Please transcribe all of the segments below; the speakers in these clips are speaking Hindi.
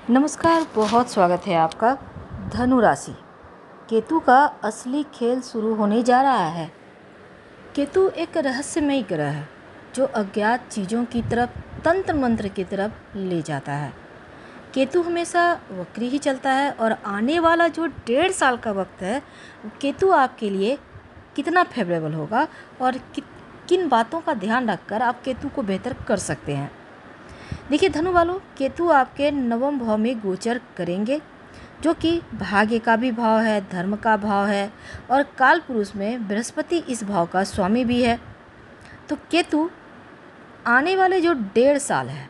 नमस्कार, बहुत स्वागत है आपका। धनु राशि, केतु का असली खेल शुरू होने जा रहा है। केतु एक रहस्यमयी ग्रह है जो अज्ञात चीज़ों की तरफ, तंत्र मंत्र की तरफ ले जाता है। केतु हमेशा वक्री ही चलता है और आने वाला जो 1.5 साल का वक्त है, केतु आपके लिए कितना फेवरेबल होगा और किन बातों का ध्यान रखकर आप केतु को बेहतर कर सकते हैं। देखिए धनु वालों, केतु आपके नवम भाव में गोचर करेंगे, जो कि भाग्य का भी भाव है, धर्म का भाव है और काल पुरुष में बृहस्पति इस भाव का स्वामी भी है। तो केतु आने वाले जो 1.5 साल है,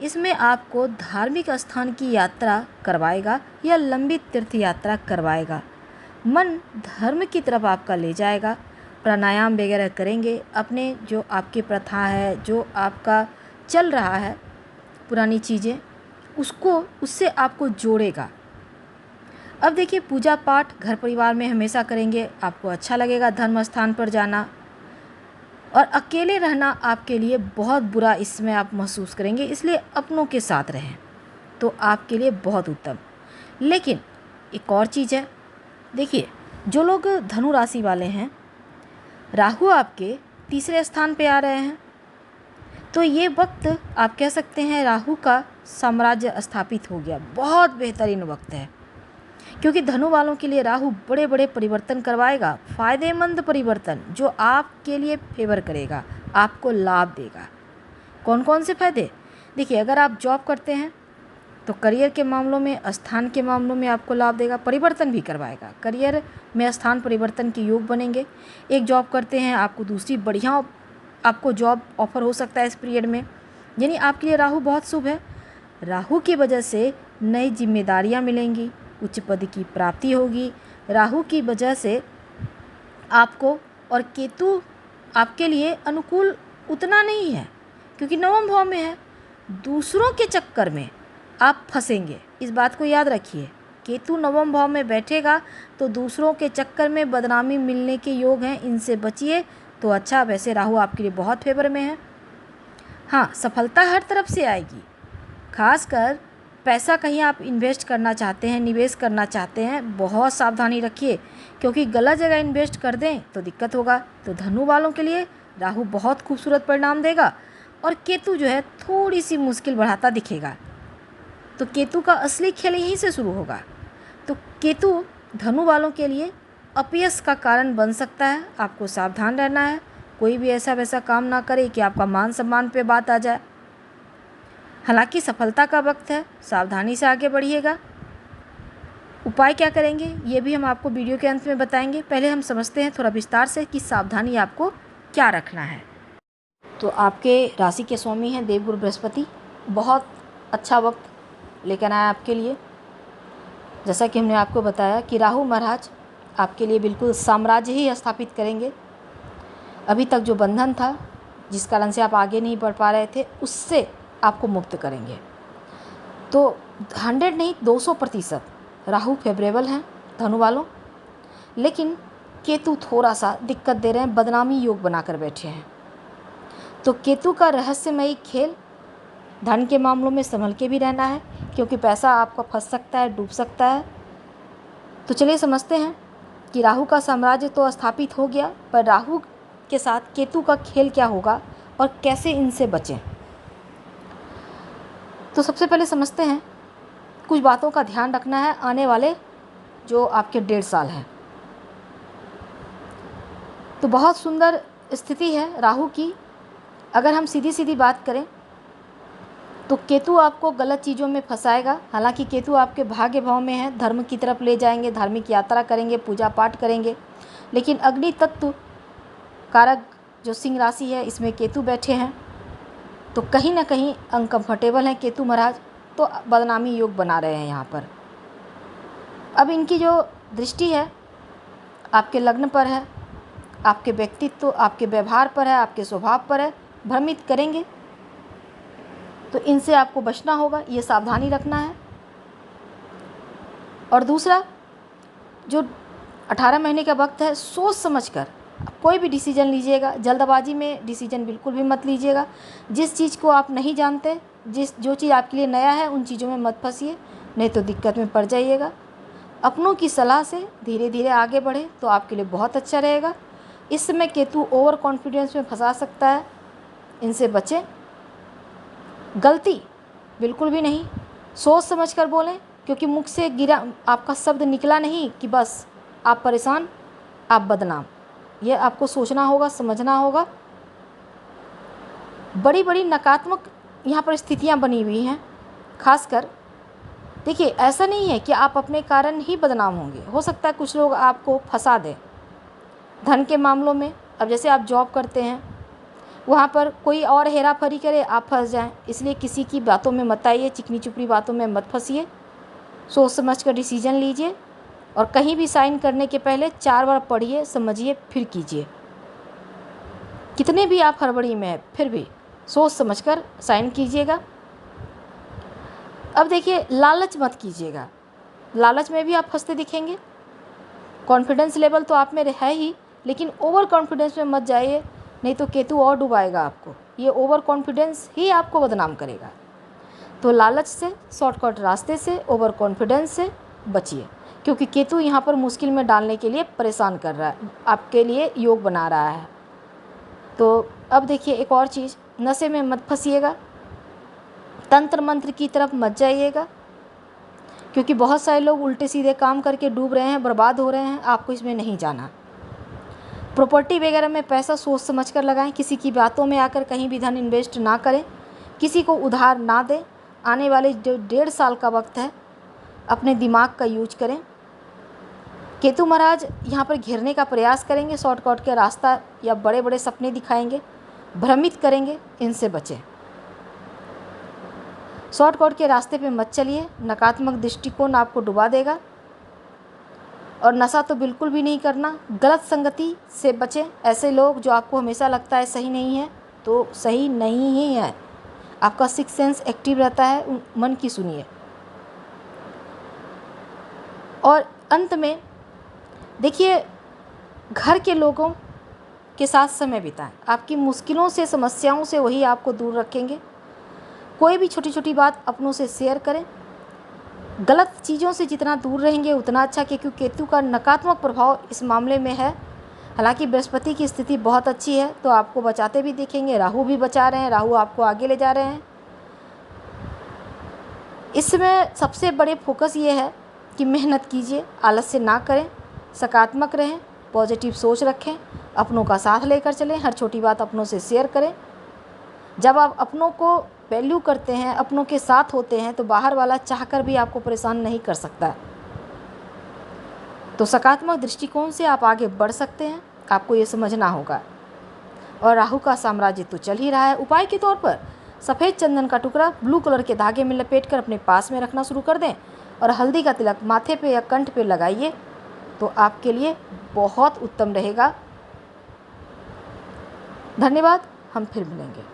इसमें आपको धार्मिक स्थान की यात्रा करवाएगा या लंबी तीर्थ यात्रा करवाएगा। मन धर्म की तरफ आपका ले जाएगा। प्राणायाम वगैरह करेंगे, अपने जो आपकी प्रथा है, जो आपका चल रहा है पुरानी चीज़ें, उससे आपको जोड़ेगा। अब देखिए, पूजा पाठ घर परिवार में हमेशा करेंगे, आपको अच्छा लगेगा धर्म स्थान पर जाना। और अकेले रहना आपके लिए बहुत बुरा इसमें आप महसूस करेंगे, इसलिए अपनों के साथ रहें तो आपके लिए बहुत उत्तम। लेकिन एक और चीज़ है, देखिए जो लोग धनु राशि वाले हैं, राहु आपके तीसरे स्थान पे आ रहे हैं, तो ये वक्त आप कह सकते हैं राहु का साम्राज्य स्थापित हो गया। बहुत बेहतरीन वक्त है, क्योंकि धनु वालों के लिए राहु बड़े बड़े परिवर्तन करवाएगा, फ़ायदेमंद परिवर्तन जो आपके लिए फेवर करेगा, आपको लाभ देगा। कौन कौन से फ़ायदे? देखिए, अगर आप जॉब करते हैं तो करियर के मामलों में, स्थान के मामलों में आपको लाभ देगा, परिवर्तन भी करवाएगा। करियर में स्थान परिवर्तन के योग बनेंगे। एक जॉब करते हैं, आपको दूसरी बढ़िया आपको जॉब ऑफर हो सकता है इस पीरियड में, यानी आपके लिए राहु बहुत शुभ है। राहु की वजह से नई जिम्मेदारियां मिलेंगी, उच्च पद की प्राप्ति होगी। राहु की वजह से आपको, और केतु आपके लिए अनुकूल उतना नहीं है क्योंकि नवम भाव में है, दूसरों के चक्कर में आप फंसेंगे। इस बात को याद रखिए, केतु नवम भाव में बैठेगा तो दूसरों के चक्कर में बदनामी मिलने के योग हैं, इनसे बचिए तो अच्छा। वैसे राहु आपके लिए बहुत फेवर में है। हाँ, सफलता हर तरफ से आएगी। खासकर पैसा कहीं आप इन्वेस्ट करना चाहते हैं, निवेश करना चाहते हैं, बहुत सावधानी रखिए, क्योंकि गलत जगह इन्वेस्ट कर दें तो दिक्कत होगा। तो धनु वालों के लिए राहु बहुत खूबसूरत परिणाम देगा और केतु जो है थोड़ी सी मुश्किल बढ़ाता दिखेगा। तो केतु का असली खेल यहीं से शुरू होगा। तो केतु धनु वालों के लिए अपयश का कारण बन सकता है, आपको सावधान रहना है। कोई भी ऐसा वैसा काम ना करे कि आपका मान सम्मान पे बात आ जाए। हालांकि सफलता का वक्त है, सावधानी से आगे बढ़िएगा। उपाय क्या करेंगे ये भी हम आपको वीडियो के अंत में बताएंगे। पहले हम समझते हैं थोड़ा विस्तार से कि सावधानी आपको क्या रखना है। तो आपके राशि के स्वामी हैं देवगुरु बृहस्पति, बहुत अच्छा वक्त लेकर आया आपके लिए। जैसा कि हमने आपको बताया कि राहु महाराज आपके लिए बिल्कुल साम्राज्य ही स्थापित करेंगे। अभी तक जो बंधन था, जिस कारण से आप आगे नहीं बढ़ पा रहे थे, उससे आपको मुक्त करेंगे। तो 100 नहीं 200% राहु फेवरेबल हैं धनु वालों। लेकिन केतु थोड़ा सा दिक्कत दे रहे हैं, बदनामी योग बनाकर बैठे हैं। तो केतु का रहस्यमयी खेल, धन के मामलों में संभल के भी रहना है, क्योंकि पैसा आपका फंस सकता है, डूब सकता है। तो चलिए समझते हैं कि राहु का साम्राज्य तो स्थापित हो गया, पर राहु के साथ केतु का खेल क्या होगा और कैसे इनसे बचें। तो सबसे पहले समझते हैं, कुछ बातों का ध्यान रखना है आने वाले जो आपके 1.5 साल हैं। तो बहुत सुंदर स्थिति है राहु की। अगर हम सीधी सीधी बात करें तो केतु आपको गलत चीज़ों में फंसाएगा। हालांकि केतु आपके भाग्य भाव में है, धर्म की तरफ ले जाएंगे, धार्मिक यात्रा करेंगे, पूजा पाठ करेंगे। लेकिन अग्नि तत्व कारक जो सिंह राशि है, इसमें केतु बैठे हैं, तो कहीं ना कहीं अनकम्फर्टेबल हैं केतु महाराज, तो बदनामी योग बना रहे हैं यहाँ पर। अब इनकी जो दृष्टि है आपके लग्न पर है, आपके व्यक्तित्व, आपके व्यवहार पर है, आपके स्वभाव पर है, भ्रमित करेंगे। तो इनसे आपको बचना होगा, ये सावधानी रखना है। और दूसरा, जो 18 महीने का वक्त है, सोच समझकर कोई भी डिसीजन लीजिएगा। जल्दबाजी में डिसीजन बिल्कुल भी मत लीजिएगा। जिस चीज़ को आप नहीं जानते जो चीज़ आपके लिए नया है उन चीज़ों में मत फंसिए, नहीं तो दिक्कत में पड़ जाइएगा। अपनों की सलाह से धीरे धीरे आगे बढ़े तो आपके लिए बहुत अच्छा रहेगा। इस समय केतु ओवर कॉन्फिडेंस में फंसा सकता है, इनसे बचें। गलती बिल्कुल भी नहीं, सोच समझ कर बोलें, क्योंकि मुख से गिरा आपका शब्द निकला नहीं कि बस आप परेशान, आप बदनाम। ये आपको सोचना होगा, समझना होगा। बड़ी बड़ी नकारात्मक यहाँ पर स्थितियाँ बनी हुई हैं। खासकर देखिए, ऐसा नहीं है कि आप अपने कारण ही बदनाम होंगे, हो सकता है कुछ लोग आपको फंसा दें धन के मामलों में। अब जैसे आप जॉब करते हैं, वहाँ पर कोई और हेरा फेरी करे, आप फंस जाएं, इसलिए किसी की बातों में मत आइए, चिकनी चुपड़ी बातों में मत फंसिए। सोच समझ कर डिसीजन लीजिए और कहीं भी साइन करने के पहले 4 बार पढ़िए, समझिए, फिर कीजिए। कितने भी आप हड़बड़ी में हैं, फिर भी सोच समझ कर साइन कीजिएगा। अब देखिए, लालच मत कीजिएगा, लालच में भी आप फंसते दिखेंगे। कॉन्फिडेंस लेवल तो आप में है ही, लेकिन ओवर कॉन्फिडेंस में मत जाइए, नहीं तो केतु और डुबाएगा आपको। ये ओवर कॉन्फिडेंस ही आपको बदनाम करेगा। तो लालच से, शॉर्टकट रास्ते से, ओवर कॉन्फिडेंस से बचिए, क्योंकि केतु यहाँ पर मुश्किल में डालने के लिए परेशान कर रहा है, आपके लिए योग बना रहा है। तो अब देखिए, एक और चीज़, नशे में मत फंसिएगा, तंत्र मंत्र की तरफ मत जाइएगा, क्योंकि बहुत सारे लोग उल्टे सीधे काम करके डूब रहे हैं, बर्बाद हो रहे हैं। आपको इसमें नहीं जाना। प्रॉपर्टी वगैरह में पैसा सोच समझ कर लगाएं, किसी की बातों में आकर कहीं भी धन इन्वेस्ट ना करें, किसी को उधार ना दें। आने वाले जो 1.5 साल का वक्त है, अपने दिमाग का यूज करें। केतु महाराज यहाँ पर घेरने का प्रयास करेंगे, शॉर्टकट का रास्ता या बड़े बड़े सपने दिखाएंगे, भ्रमित करेंगे, इनसे बचें। शॉर्टकट के रास्ते पे मत चलिए, नकारात्मक दृष्टिकोण आपको डुबा देगा। और नशा तो बिल्कुल भी नहीं करना, गलत संगति से बचें। ऐसे लोग जो आपको हमेशा लगता है सही नहीं है, तो सही नहीं ही है। आपका सिक्स सेंस एक्टिव रहता है, मन की सुनिए। और अंत में देखिए, घर के लोगों के साथ समय बिताएं। आपकी मुश्किलों से, समस्याओं से वही आपको दूर रखेंगे। कोई भी छोटी छोटी बात अपनों से शेयर करें। गलत चीज़ों से जितना दूर रहेंगे उतना अच्छा, क्योंकि केतु का नकारात्मक प्रभाव इस मामले में है। हालांकि बृहस्पति की स्थिति बहुत अच्छी है, तो आपको बचाते भी दिखेंगे। राहु भी बचा रहे हैं, राहु आपको आगे ले जा रहे हैं। इसमें सबसे बड़े फोकस ये है कि मेहनत कीजिए, आलस्य ना करें, सकारात्मक रहें, पॉजिटिव सोच रखें, अपनों का साथ लेकर चलें, हर छोटी बात अपनों से शेयर करें। जब आप अपनों को वैल्यू करते हैं, अपनों के साथ होते हैं, तो बाहर वाला चाहकर भी आपको परेशान नहीं कर सकता है। तो सकारात्मक दृष्टिकोण से आप आगे बढ़ सकते हैं, आपको ये समझना होगा। और राहु का साम्राज्य तो चल ही रहा है। उपाय के तौर पर सफ़ेद चंदन का टुकड़ा ब्लू कलर के धागे में लपेटकर अपने पास में रखना शुरू कर दें और हल्दी का तिलक माथे पे या कंठ पे लगाइए, तो आपके लिए बहुत उत्तम रहेगा। धन्यवाद, हम फिर मिलेंगे।